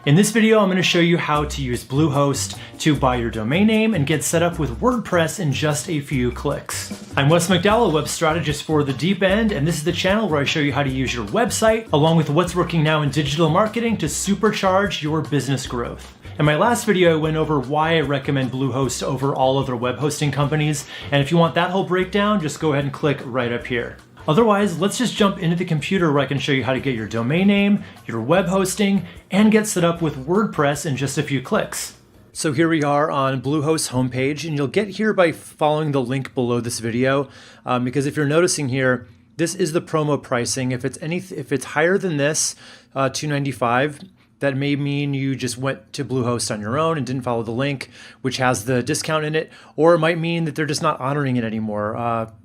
In this video, I'm going to show you how to use Bluehost to buy your domain name and get set up with WordPress in just a few clicks. I'm Wes McDowell, web strategist for The Deep End, and this is the channel where I show you how to use your website along with what's working now in digital marketing to supercharge your business growth. In my last video, I went over why I recommend Bluehost over all other web hosting companies, and if you want that whole breakdown, just go ahead and click right up here. Otherwise, let's just jump into the computer where I can show you how to get your domain name, your web hosting, and get set up with WordPress in just a few clicks. So here we are on Bluehost's homepage, and you'll get here by following the link below this video, because if you're noticing here, this is the promo pricing. If it's higher than this, $295, that may mean you just went to Bluehost on your own and didn't follow the link, which has the discount in it, or it might mean that they're just not honoring it anymore.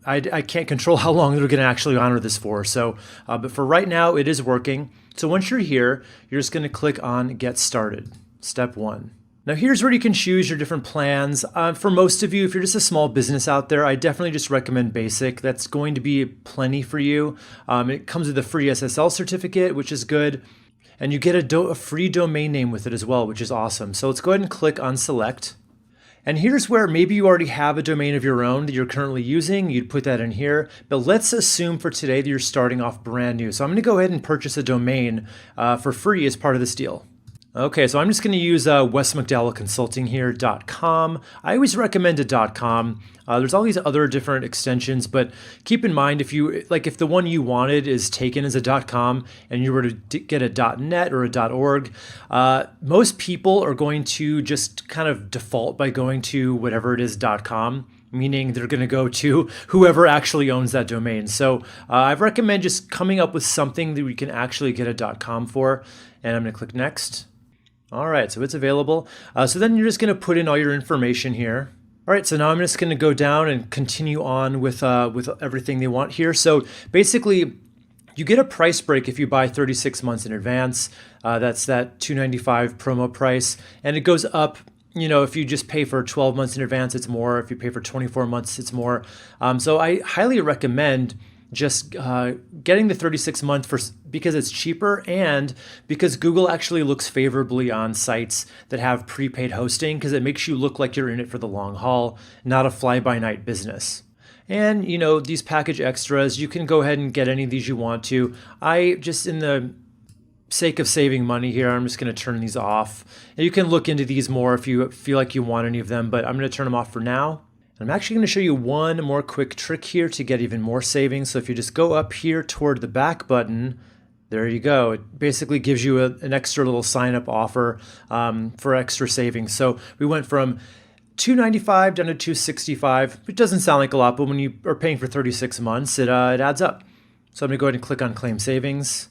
I can't control how long they're going to actually honor this for. So, but for right now, it is working. So once you're here, you're just going to click on Get Started, Step 1. Now here's where you can choose your different plans. For most of you, if you're just a small business out there, I definitely just recommend Basic. That's going to be plenty for you. It comes with a free SSL certificate, which is good. And you get a free domain name with it as well, which is awesome. So let's go ahead and click on Select. And here's where maybe you already have a domain of your own that you're currently using. You'd put that in here. But let's assume for today that you're starting off brand new. So I'm going to go ahead and purchase a domain for free as part of this deal. Okay, so I'm just going to use wesmcdowellconsulting here.com. I always recommend a .com. There's all these other different extensions, but keep in mind if the one you wanted is taken as a .com and you were to get a .net or a .org, most people are going to just kind of default by going to whatever it is .com. Meaning they're going to go to whoever actually owns that domain. So I recommend just coming up with something that we can actually get a .com for, and I'm going to click Next. All right, so it's available. So then you're just going to put in all your information here. All right, so now I'm just going to go down and continue on with everything they want here. So basically, you get a price break if you buy 36 months in advance. That's that $295 promo price, and it goes up. You know, if you just pay for 12 months in advance, it's more. If you pay for 24 months, it's more. So I highly recommend just getting the 36 month because it's cheaper and because Google actually looks favorably on sites that have prepaid hosting because it makes you look like you're in it for the long haul, not a fly-by-night business. And, you know, these package extras, you can go ahead and get any of these you want to. I just, in the sake of saving money here, I'm just going to turn these off. And you can look into these more if you feel like you want any of them, but I'm going to turn them off for now. I'm actually going to show you one more quick trick here to get even more savings. So if you just go up here toward the back button, there you go. It basically gives you an extra little sign up offer for extra savings. So we went from $295 down to $265, which doesn't sound like a lot, but when you are paying for 36 months, it adds up. So I'm going to go ahead and click on Claim Savings.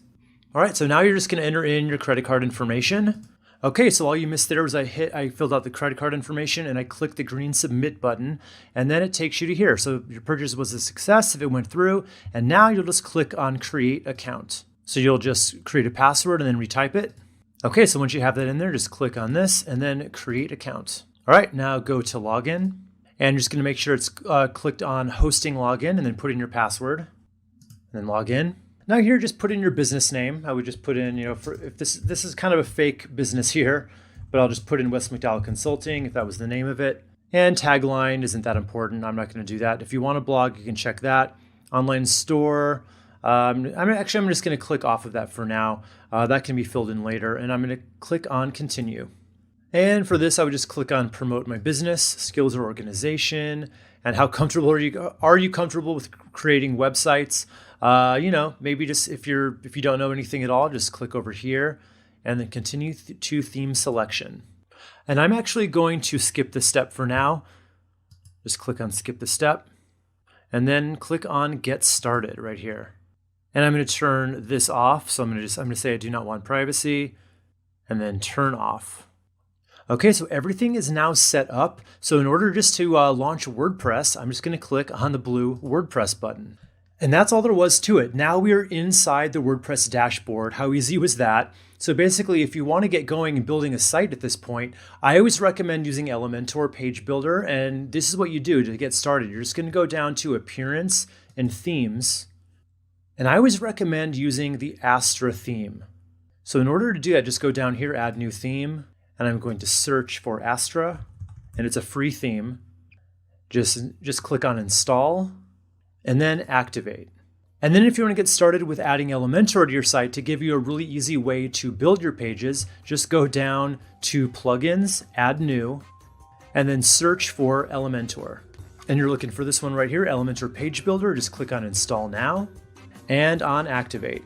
All right, so now you're just going to enter in your credit card information. Okay, so all you missed there was I filled out the credit card information and I clicked the green submit button, and then it takes you to here. So your purchase was a success if it went through, and now you'll just click on create account. So you'll just create a password and then retype it. Okay, so once you have that in there, just click on this and then create account. All right, now go to login, and you're just gonna make sure it's clicked on hosting login and then put in your password and then log in. Now here, just put in your business name. I would just put in, if this is kind of a fake business here, but I'll just put in Wes McDowell Consulting if that was the name of it. And tagline isn't that important. I'm not going to do that. If you want a blog, you can check that. Online store. I'm just going to click off of that for now. That can be filled in later, and I'm going to click on Continue. And for this, I would just click on Promote My Business, Skills or Organization, and how comfortable are you comfortable with creating websites? Maybe just if you don't know anything at all, just click over here and then continue to theme selection. And I'm actually going to skip this step for now. Just click on Skip the Step and then click on Get Started right here. And I'm going to turn this off. So I'm going to say I do not want privacy and then turn off. Okay, so everything is now set up. So in order just to launch WordPress, I'm just going to click on the blue WordPress button. And that's all there was to it. Now we are inside the WordPress dashboard. How easy was that? So basically, if you want to get going and building a site at this point, I always recommend using Elementor Page Builder. And this is what you do to get started. You're just going to go down to Appearance and Themes. And I always recommend using the Astra theme. So in order to do that, just go down here, add new theme, and I'm going to search for Astra, and it's a free theme. Just click on install and then activate. And then if you want to get started with adding Elementor to your site to give you a really easy way to build your pages, just go down to plugins, add new, and then search for Elementor. And you're looking for this one right here, Elementor Page Builder. Just click on install now and on activate.